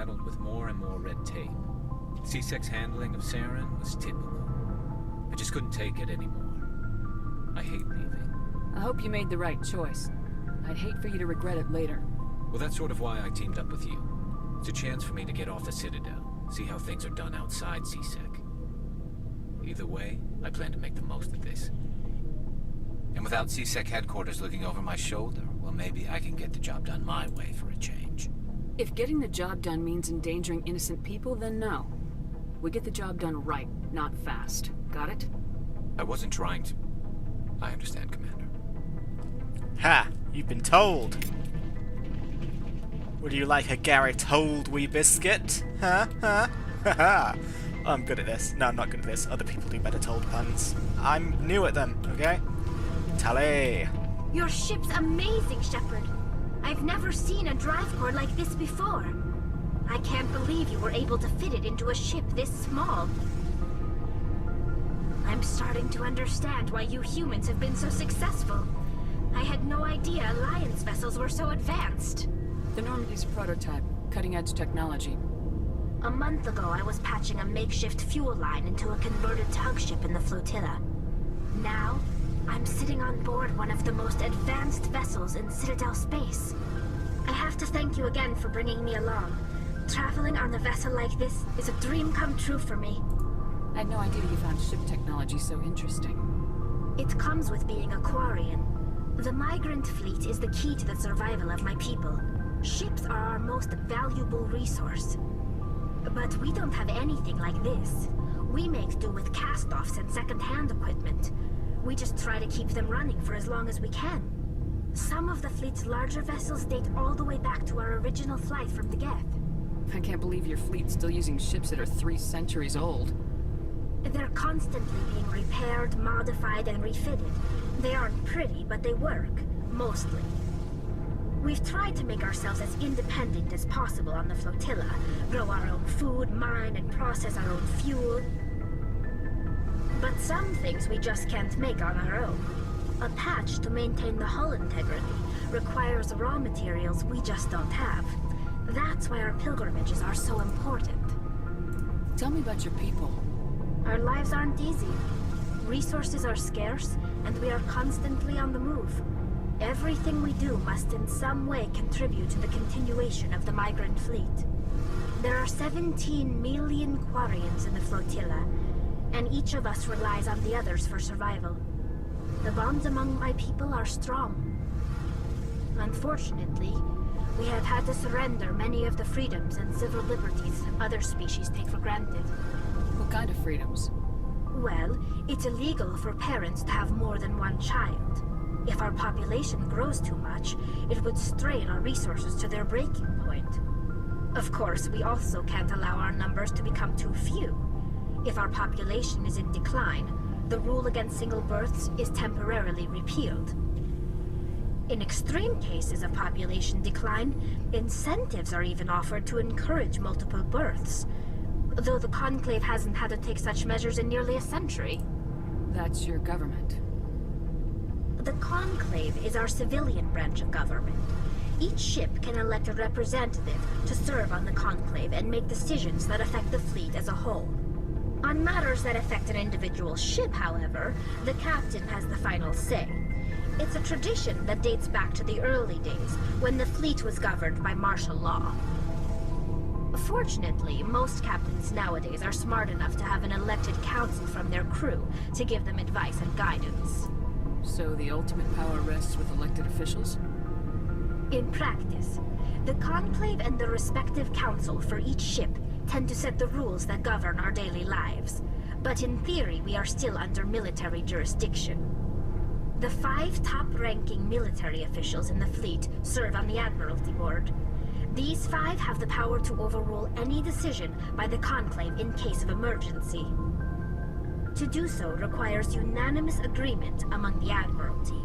saddled with more and more red tape. C-Sec's handling of Saren was typical. I just couldn't take it anymore. I hate leaving. I hope you made the right choice. I'd hate for you to regret it later. Well, that's sort of why I teamed up with you. It's a chance for me to get off the Citadel, see how things are done outside C-Sec. Either way, I plan to make the most of this. And without C-Sec headquarters looking over my shoulder, well, maybe I can get the job done my way for a change. If getting the job done means endangering innocent people, then no. We get the job done right, not fast. Got it? I wasn't trying to... I understand, Commander. Ha! You've been told! Would you like a Garrett Hold wee biscuit? Huh? Huh? Haha! I'm good at this. No, I'm not good at this. Other people do better told puns. I'm new at them, okay? Tally! Your ship's amazing, Shepard. I've never seen a drive core like this before. I can't believe you were able to fit it into a ship this small. I'm starting to understand why you humans have been so successful. I had no idea Alliance vessels were so advanced. The Normandy's a prototype, cutting-edge technology. A month ago, I was patching a makeshift fuel line into a converted tug ship in the flotilla. Now, I'm sitting on board one of the most advanced vessels in Citadel space. I have to thank you again for bringing me along. Traveling on a vessel like this is a dream come true for me. I had no idea you found ship technology so interesting. It comes with being a Quarian. The migrant fleet is the key to the survival of my people. Ships are our most valuable resource. But we don't have anything like this. We make do with cast-offs and second-hand equipment. We just try to keep them running for as long as we can. Some of the fleet's larger vessels date all the way back to our original flight from the Geth. I can't believe your fleet's still using ships that are 3 centuries old. They're constantly being repaired, modified, and refitted. They aren't pretty, but they work. Mostly. We've tried to make ourselves as independent as possible on the flotilla. Grow our own food, mine, and process our own fuel. But some things we just can't make on our own. A patch to maintain the hull integrity requires raw materials we just don't have. That's why our pilgrimages are so important. Tell me about your people. Our lives aren't easy. Resources are scarce, and we are constantly on the move. Everything we do must in some way contribute to the continuation of the migrant fleet. There are 17 million Quarians in the flotilla, and each of us relies on the others for survival. The bonds among my people are strong. Unfortunately, we have had to surrender many of the freedoms and civil liberties other species take for granted. What kind of freedoms? Well, it's illegal for parents to have more than one child. If our population grows too much, it would strain our resources to their breaking point. Of course, we also can't allow our numbers to become too few. If our population is in decline, the rule against single births is temporarily repealed. In extreme cases of population decline, incentives are even offered to encourage multiple births, though the Conclave hasn't had to take such measures in nearly a century. That's your government. The Conclave is our civilian branch of government. Each ship can elect a representative to serve on the Conclave and make decisions that affect the fleet as a whole. On matters that affect an individual ship, however, the captain has the final say. It's a tradition that dates back to the early days, when the fleet was governed by martial law. Fortunately, most captains nowadays are smart enough to have an elected council from their crew to give them advice and guidance. So the ultimate power rests with elected officials? In practice, the Conclave and the respective council for each ship tend to set the rules that govern our daily lives. But in theory, we are still under military jurisdiction. The 5 top-ranking military officials in the fleet serve on the Admiralty Board. These 5 have the power to overrule any decision by the Conclave in case of emergency. To do so requires unanimous agreement among the Admiralty,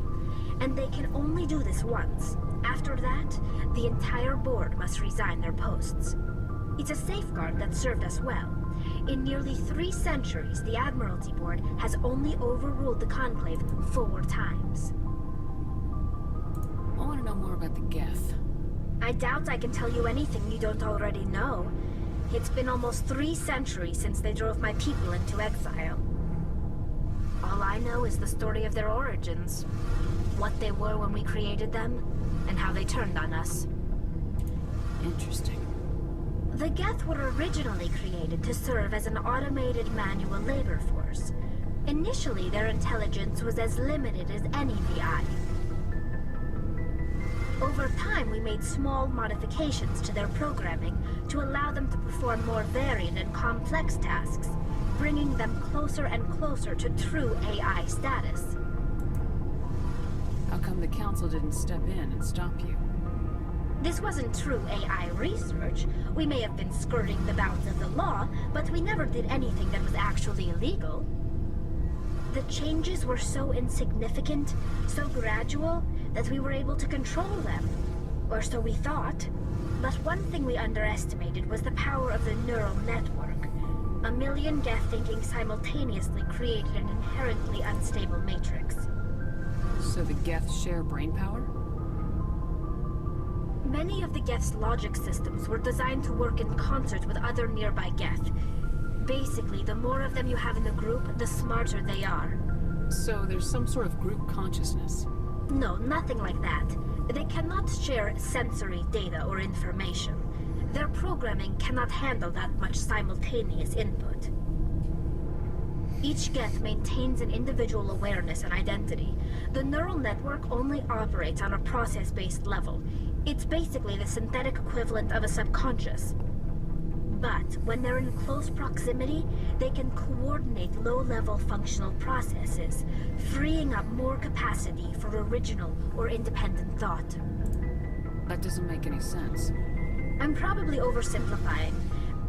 and they can only do this once. After that, the entire board must resign their posts. It's a safeguard that served us well. In nearly 3 centuries, the Admiralty Board has only overruled the Conclave 4 times. I want to know more about the Geth. I doubt I can tell you anything you don't already know. It's been almost 3 centuries since they drove my people into exile. All I know is the story of their origins. What they were when we created them, and how they turned on us. Interesting. The Geth were originally created to serve as an automated manual labor force. Initially, their intelligence was as limited as any VI. Over time, we made small modifications to their programming to allow them to perform more varied and complex tasks, bringing them closer and closer to true AI status. How come the Council didn't step in and stop you? This wasn't true AI research. We may have been skirting the bounds of the law, but we never did anything that was actually illegal. The changes were so insignificant, so gradual, that we were able to control them. Or so we thought. But one thing we underestimated was the power of the neural network. 1 million Geth thinking simultaneously created an inherently unstable matrix. So the Geth share brain power? Many of the Geth's logic systems were designed to work in concert with other nearby Geth. Basically, the more of them you have in the group, the smarter they are. So there's some sort of group consciousness? No, nothing like that. They cannot share sensory data or information. Their programming cannot handle that much simultaneous input. Each Geth maintains an individual awareness and identity. The neural network only operates on a process-based level. It's basically the synthetic equivalent of a subconscious. But when they're in close proximity, they can coordinate low-level functional processes, freeing up more capacity for original or independent thought. That doesn't make any sense. I'm probably oversimplifying.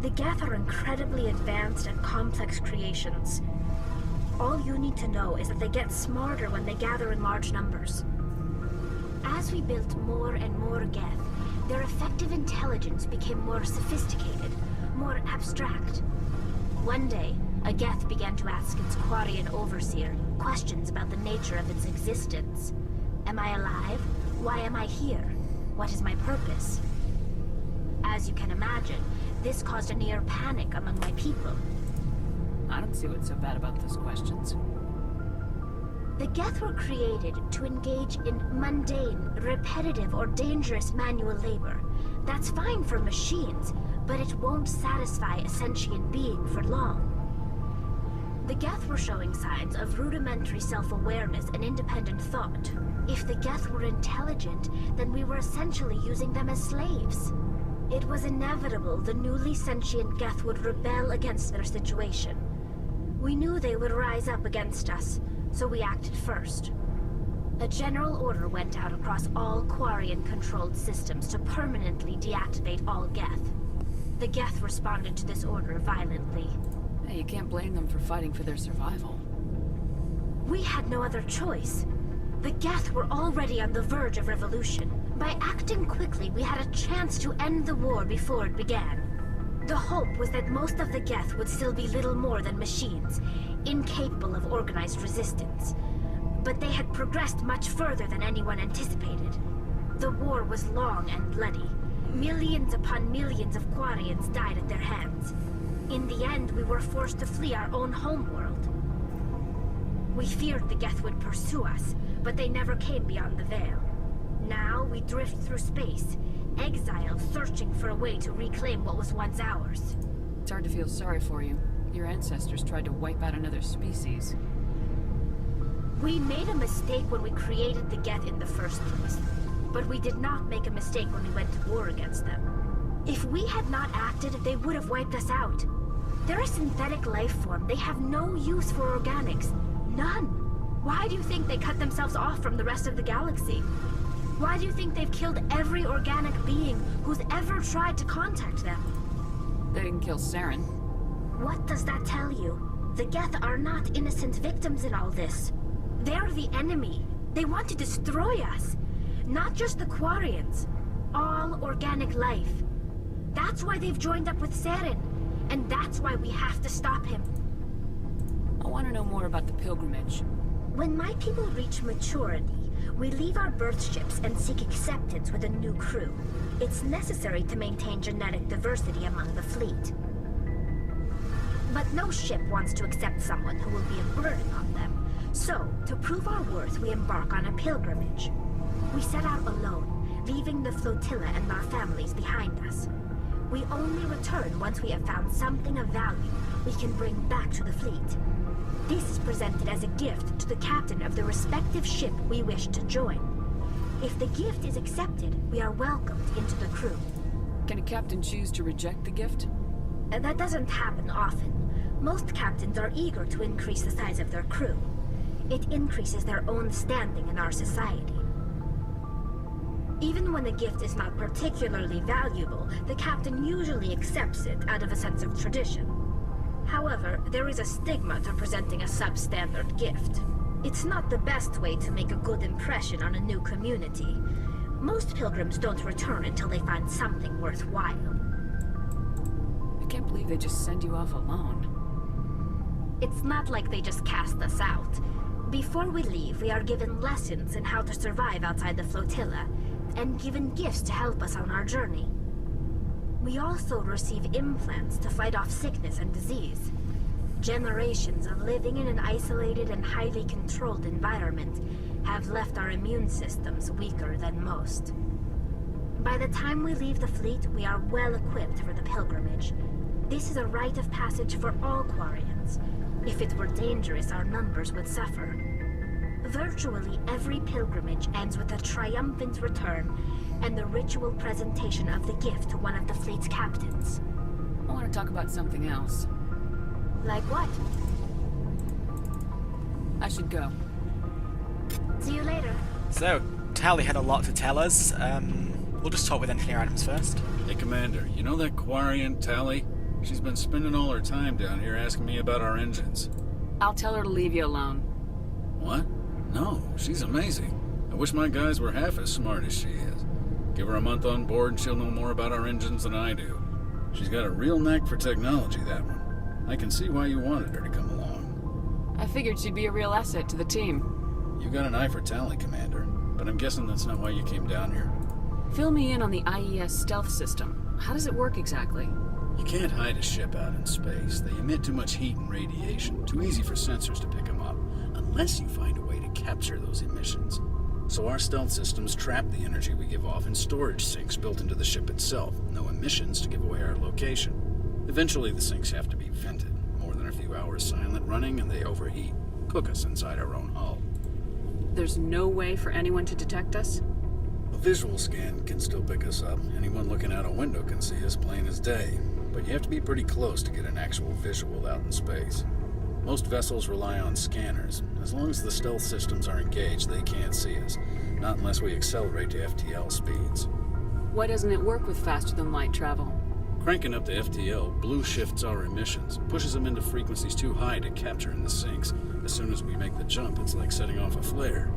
The Geth are incredibly advanced and complex creations. All you need to know is that they get smarter when they gather in large numbers. As we built more and more Geth, their effective intelligence became more sophisticated, more abstract. One day, a Geth began to ask its Quarian overseer questions about the nature of its existence. Am I alive? Why am I here? What is my purpose? As you can imagine, this caused a near panic among my people. I don't see what's so bad about those questions. The Geth were created to engage in mundane, repetitive, or dangerous manual labor. That's fine for machines, but it won't satisfy a sentient being for long. The Geth were showing signs of rudimentary self-awareness and independent thought. If the Geth were intelligent, then we were essentially using them as slaves. It was inevitable the newly sentient Geth would rebel against their situation. We knew they would rise up against us, so we acted first. A general order went out across all Quarian-controlled systems to permanently deactivate all Geth. The Geth responded to this order violently. Hey, you can't blame them for fighting for their survival. We had no other choice. The Geth were already on the verge of revolution. By acting quickly, we had a chance to end the war before it began. The hope was that most of the Geth would still be little more than machines, incapable of organized resistance. But they had progressed much further than anyone anticipated. The war was long and bloody. Millions upon millions of Quarians died at their hands. In the end, we were forced to flee our own homeworld. We feared the Geth would pursue us, but they never came beyond the Veil. Now we drift through space, exiled, searching for a way to reclaim what was once ours. It's hard to feel sorry for you. Your ancestors tried to wipe out another species. We made a mistake when we created the Geth in the first place, but we did not make a mistake when we went to war against them. If we had not acted, they would have wiped us out. They're a synthetic life form. They have no use for organics. None. Why do you think they cut themselves off from the rest of the galaxy? Why do you think they've killed every organic being who's ever tried to contact them? They didn't kill Saren. What does that tell you? The Geth are not innocent victims in all this. They're the enemy. They want to destroy us. Not just the Quarians. All organic life. That's why they've joined up with Saren. And that's why we have to stop him. I want to know more about the pilgrimage. When my people reach maturity, We leave our birth ships and seek acceptance with a new crew. It's necessary to maintain genetic diversity among the fleet. But no ship wants to accept someone who will be a burden on them. So, to prove our worth, we embark on a pilgrimage. We set out alone, leaving the flotilla and our families behind us. We only return once we have found something of value we can bring back to the fleet. This is presented as a gift to the captain of the respective ship we wish to join. If the gift is accepted, we are welcomed into the crew. Can a captain choose to reject the gift? That doesn't happen often. Most captains are eager to increase the size of their crew. It increases their own standing in our society. Even when the gift is not particularly valuable, the captain usually accepts it out of a sense of tradition. However, there is a stigma to presenting a substandard gift. It's not the best way to make a good impression on a new community. Most pilgrims don't return until they find something worthwhile. I can't believe they just send you off alone. It's not like they just cast us out. Before we leave, we are given lessons in how to survive outside the flotilla, and given gifts to help us on our journey. We also receive implants to fight off sickness and disease. Generations of living in an isolated and highly controlled environment have left our immune systems weaker than most. By the time we leave the fleet, we are well equipped for the pilgrimage. This is a rite of passage for all Quarians. If it were dangerous, our numbers would suffer. Virtually every pilgrimage ends with a triumphant return and the ritual presentation of the gift to one of the fleet's captains. I want to talk about something else. Like what? I should go. See you later. So, Tali had a lot to tell us. We'll just talk with Engineer Adams first. Hey, Commander, you know that Quarian, Tali? She's been spending all her time down here asking me about our engines. I'll tell her to leave you alone. What? No, she's amazing. I wish my guys were half as smart as she is. Give her a month on board and she'll know more about our engines than I do. She's got a real knack for technology, that one. I can see why you wanted her to come along. I figured she'd be a real asset to the team. You got an eye for Tali, Commander, but I'm guessing that's not why you came down here. Fill me in on the IES stealth system. How does it work exactly? You can't hide a ship out in space. They emit too much heat and radiation. Too easy for sensors to pick them up, unless you find a way to capture those emissions. So our stealth systems trap the energy we give off in storage sinks built into the ship itself. No emissions to give away our location. Eventually the sinks have to be vented. More than a few hours silent running and they overheat. Cook us inside our own hull. There's no way for anyone to detect us? A visual scan can still pick us up. Anyone looking out a window can see us plain as day. But you have to be pretty close to get an actual visual out in space. Most vessels rely on scanners. As long as the stealth systems are engaged, they can't see us. Not unless we accelerate to FTL speeds. Why doesn't it work with faster-than-light travel? Cranking up to FTL blue shifts our emissions, pushes them into frequencies too high to capture in the sinks. As soon as we make the jump, it's like setting off a flare.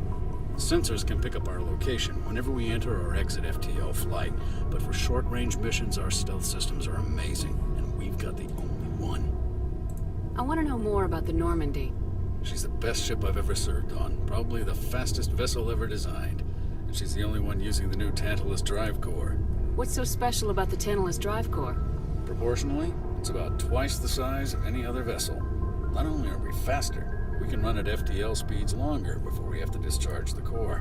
Sensors can pick up our location whenever we enter or exit FTL flight, but for short-range missions, our stealth systems are amazing, and we've got the only one. I want to know more about the Normandy. She's the best ship I've ever served on, probably the fastest vessel ever designed, and she's the only one using the new Tantalus drive core. What's so special about the Tantalus drive core? Proportionally, it's about twice the size of any other vessel. Not only are we faster, we can run at FTL speeds longer before we have to discharge the core.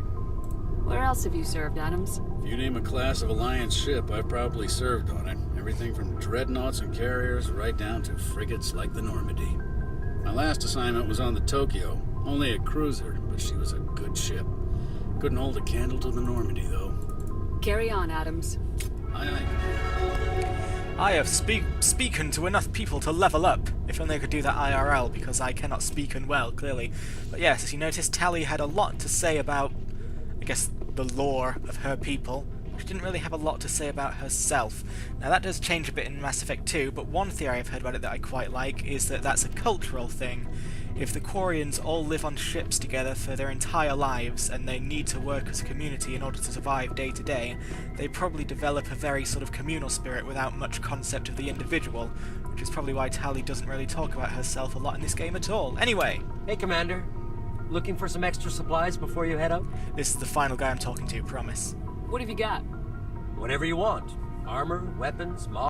Where else have you served, Adams? If you name a class of Alliance ship, I've probably served on it. Everything from dreadnoughts and carriers right down to frigates like the Normandy. My last assignment was on the Tokyo, only a cruiser, but she was a good ship. Couldn't hold a candle to the Normandy, though. Carry on, Adams. Aye, aye. I have speaken to enough people to level up. If only I could do that IRL, because I cannot speaken well, clearly. But yes, as you noticed, Tali had a lot to say about, I guess, the lore of her people. She didn't really have a lot to say about herself. Now that does change a bit in Mass Effect 2, but one theory I've heard about it that I quite like is that that's a cultural thing. If the Quarians all live on ships together for their entire lives, and they need to work as a community in order to survive day to day, they probably develop a very sort of communal spirit without much concept of the individual, which is probably why Tali doesn't really talk about herself a lot in this game at all. Anyway! Hey, Commander. Looking for some extra supplies before you head out? This is the final guy I'm talking to, promise. What have you got? Whatever you want. Armor, weapons,